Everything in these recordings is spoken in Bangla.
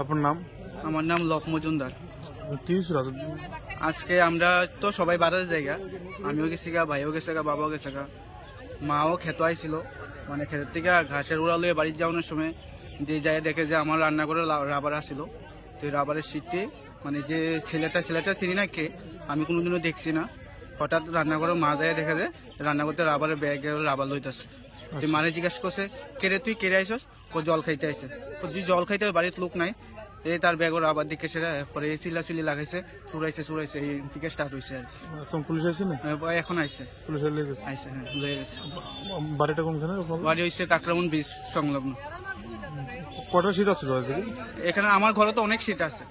আপনার নাম? আমার নাম লক মজুমদার। কি আজকে আমরা তো সবাই বাজারের জায়গা, আমিও গেছি গা, ভাইও গেছে গা, বাবাও গেছে গা, মাও খেতে আইছিল, মানে ক্ষেতের থেকে ঘাসের উড়া লয়ে বাড়ির যাওয়ানোর সময় যে যায় দেখে যে আমার রান্না করে রাবার আসছিল। তো রাবারের সিটটি মানে যে ছেলেটা চিনি না কে, আমি কোনোদিনও দেখছি না। হঠাৎ রান্না করে মা যায় দেখে যে রান্না করতে রাবারের ব্যাগে রাবার লইতেছে। তুই মারে জিজ্ঞাসা করছে কেরে তুই কেড়ে আইসস, ও জল খাইতে আইসে। তুই জল খাইতে বাড়ির লোক নাই, এই তার ব্যাগর আবার দিকে সেটা পরে চিল্লাচিল্লি লাগাইছে, চুরাইছে এই দিকে স্টার্ট হয়েছে। এখন পুলিশ আসছে না? এখন আইছে, পুলিশ আইছে, হ্যাঁ লয়ে গেছে। বাড়িটা কোনখানে? বাড়ি হইছে কাকরামন বীজ সংলগ্ন। কটা সিট আছে এখানে? আমার ঘরে তো অনেক সিট আছে,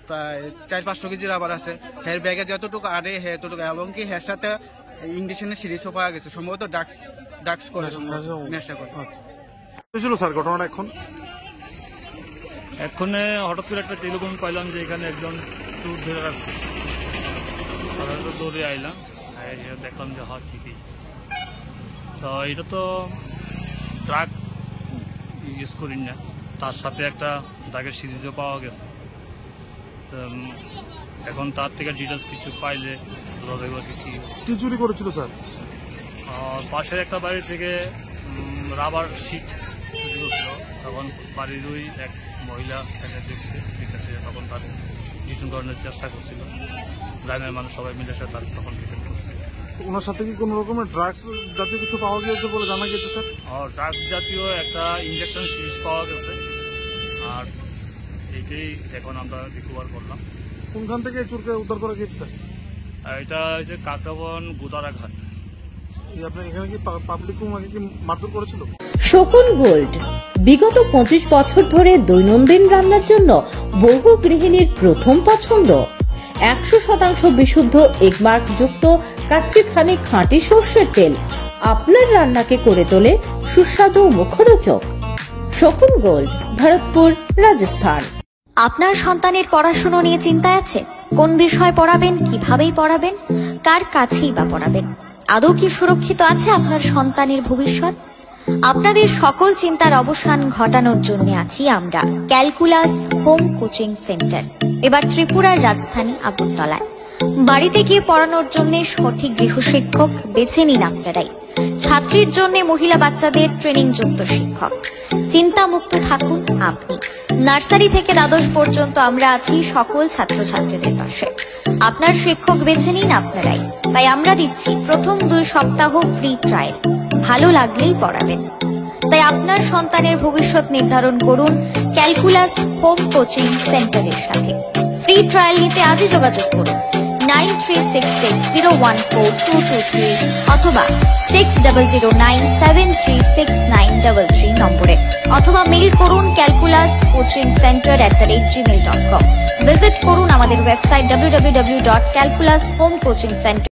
প্রায় 400-500 কেজি রাবার আছে। হের ব্যাগে যতটুকু আরে হে এতটুকু, এবং কি হের সাথে ইংলিশের সিরিজও পাওয়া গেছে, সম্ভবত ডাক্স করে নেশা করে। স্যার ঘটনাটা এখন হঠাৎ করে একটা টেলিফোন পাইলাম যে এখানে একজন ট্যুর ধরে রাখছে, দৌড়ে আইলাম, দেখলাম যে হ্যাঁ ঠিকই। তো এটা তো ড্রাগ ইউজ করি না, তার সাথে একটা ড্রাগের সিরিজও পাওয়া গেছে। এখন তার থেকে ডিটেলস কিছু পাইলে কি চুরি করেছিল স্যার? পাশের একটা বাড়ি থেকে রাবার শিট চুরি করছিল। তখন বাড়িরই এক মহিলা দেখছে, তখন তার ডিটেনকরণের চেষ্টা করছিল। গ্রামের মানুষ সবাই মিলে তার তখন ডিটেন করছে। ওনার সাথে কি কোনো রকমের ড্রাগস জাতীয় কিছু পাওয়া গিয়েছে বলে জানা গেছে স্যার? ড্রাগস জাতীয় একটা ইঞ্জেকশন সিরিজ পাওয়া গেছে, আর এইটাই এখন আমরা রিকভার করলাম। কোনখান থেকে চোরকে উদ্ধার করা গিয়েছে স্যার? এটা হচ্ছে কাকরাবন গুদারা ঘাট। আপনার এখানে কি পাবলিক কি মারধর করেছিল? শকুন গোল্ড বিগত 25 বছর ধরে দৈনন্দিন রান্নার জন্য বহু গৃহিণীর প্রথম পছন্দ। 100% বিশুদ্ধ এগমার্ক যুক্ত কাচ্চিখানি খাঁটি সর্ষের তেল আপনার রান্নাকে করে তোলে সুস্বাদু ও মুখরোচক। শকুন গোল্ড, ভরতপুর, রাজস্থান। আপনার সন্তানের পড়াশোনা নিয়ে চিন্তা আছে? কোন বিষয় পড়াবেন, কিভাবেই পড়াবেন, কার কাছেই বা পড়াবেন? আদৌ কি সুরক্ষিত আছে আপনার সন্তানের ভবিষ্যৎ? আপনাদের সকল চিন্তার অবসান ঘটানোর জন্য আছি আমরা, ক্যালকুলাস হোম কোচিং সেন্টার। এবার ত্রিপুরার রাজধানী আগরতলায়। বাড়িতে গিয়ে পড়ানোর জন্য সঠিক গৃহশিক্ষক বেছে নিন আপনারাই। ছাত্রীর জন্য মহিলা বাচ্চাদের ট্রেনিং যুক্ত শিক্ষক। চিন্তামুক্ত থাকুন আপনি। নার্সারি থেকে দ্বাদশ পর্যন্ত আমরা আছি সকল ছাত্রছাত্রীদের পাশে। আপনার শিক্ষক বেছে নিন আপনারাই। তাই আমরা দিচ্ছি প্রথম 2 সপ্তাহ ফ্রি ট্রায়াল, ভালো লাগলেই পড়াবেন। তাই আপনার সন্তানের ভবিষ্যৎ নির্ধারণ করুন ক্যালকুলাস হোম কোচিং সেন্টারের সাথে। ফ্রি ট্রায়াল নিতে আজই যোগাযোগ করুন 9366014223 অথবা 6009736933 নম্বরে, অথবা মেইল করুন calculascoachingcenter@gmail.com। ভিজিট করুন আমাদের ওয়েবসাইট www.calculashomecoachingcenter